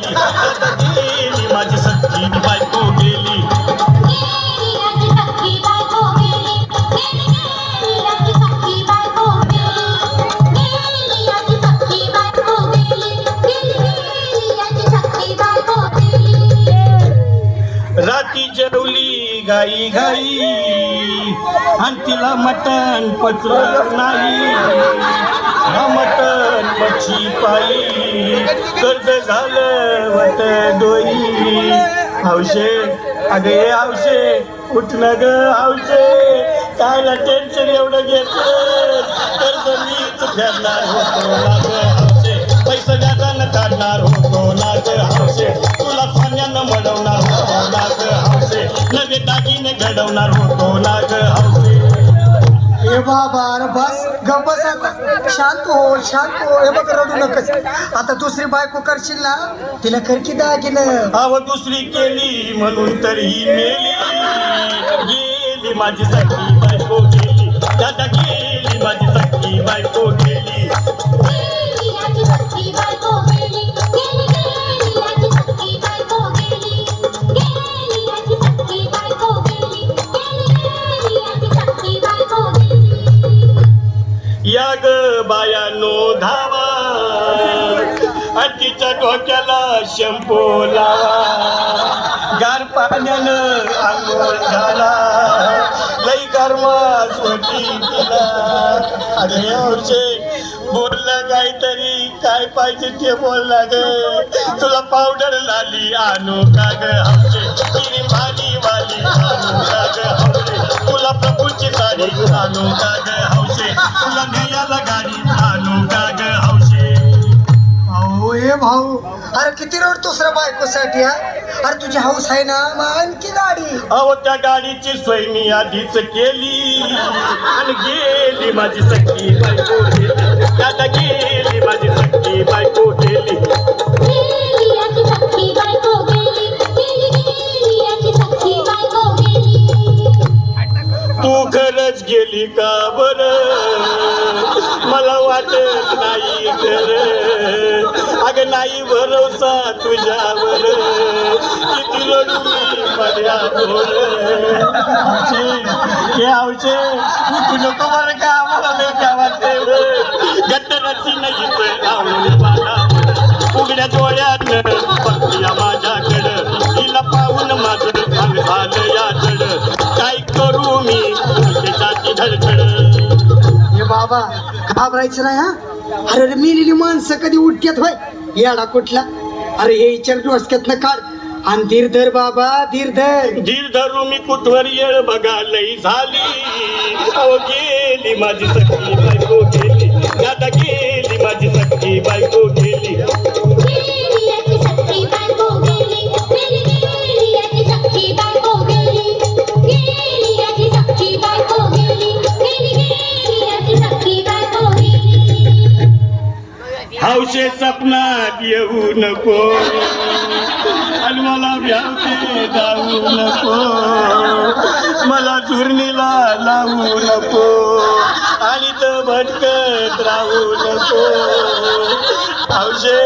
गेली दादा गेली माझी सख्खी बायको गेली राती जेवली गाई गाई आणि तिला मटण पचलं नाही मटण मच्छी पायी कर्ज झालं वट डोई हौशे अगे हौशे उठणं ग हौशे कायला टेन्शन एवढं घेतलं कर्ज मीच फेडणार होतो ना ग हौशे पैसा व्याजानं काढणार होतो ना ग हौशे तुला सोन्यानं मडवणार होतो ना ग हौशे नवे दागिने घडवणार होतो ना ग हौशे हे बाबा अरे बस गप बस आता शांत हो हे बघ रडू नकच आता दुसरी बायको करशील ना तिला कर की दागिनं अव दुसरी केली म्हणून तर ही मेली गेली माझी सख्खी बायको गेली दादा गेली माझी सख्खी बायको गेली या ग बायानो धावा तिच्या डोक्याला शंपो लावा गार पाण्यानं आंघोळ घाला लई गरमास होती तिला अरे हौशे बोललं काहीतरी काय पाहिजे ते बोलला ग तुला पावडर लाली आणू का ग हौशे तिने भाली वाली आणू का ग हौशे तुला प्रभूची साडी आणू का ग हौशे तुला न्यायाला गाडी आणू का ग हौशे अहो हे भाऊ अरे किती रडतोस रे बायकोसाठी हा अरे तुझी हौस आहे ना मग आणखी गाडी अहो त्या गाडीची सोय मी आधीच केली आणि गेली माझी सख्खी बायको गेली दादा गेली माझी सख्खी बायको गेली तू खरंच गेली का बर मला वाटत नाही घर अगं नाही भरोसा तुझ्यावर किती रडू मी माझ्यावर हे आवशे तू नको बरं का आम्हाला लय काय वाटते गट्टराची नाही आवडून मला उघड्या डोळ्यात बघूया माझ्याकडं तिला पाहून माझं अंग झालं या चढ काय करू मी त्याची धडधड हे बाबा घाबरायचं नाही हा अरे मेलेली माणसं कधी उठक्यात होय याडा कुठला अरे हे विचार डोसक्यातनं काढ आणि धीर धर बाबा धीर धरू मी कुठवर येळ बघा लई झाली अहो गेली माझी सख्खी बायको गेली दादा गेली माझी सख्खी बायको गेली हौशे सपनात येऊ नको आणि मला व्यावते जाऊ नको मला चुरणीला लावू नको आणि तर भटकत राहू नको हौशे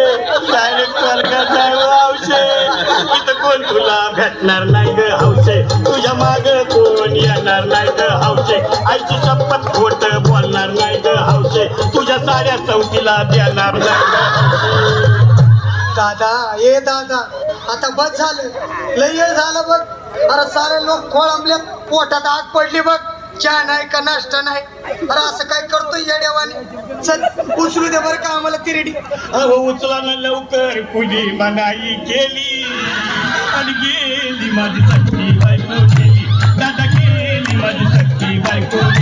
डायरेक्ट स्वर्गात जाऊ हौशे इथं कोण तुला भेटणार नाही ग हौशे तुझ्या माग कोण येणार नाही ग हौशे आईची शपथ खोट बोलणार नाही ग हौशे तुझ्या साऱ्या चौकीला देणार नाही ग हौशे दादा ए दादा आता बस झालं लय वेळ झालं बघ अरे सारे लोक खोळंबल्यात पोटात आग पडली बघ चहा नाही का नाश्ता नाही अरे असं काय करतोय या देवाने चल उचलू दे बरं का आम्हाला तिरडी अहो उचला ना लवकर कुणी मनाई केली आणि गेली माझी सख्खी बायको गेली दादा गेली माझी सख्खी बायको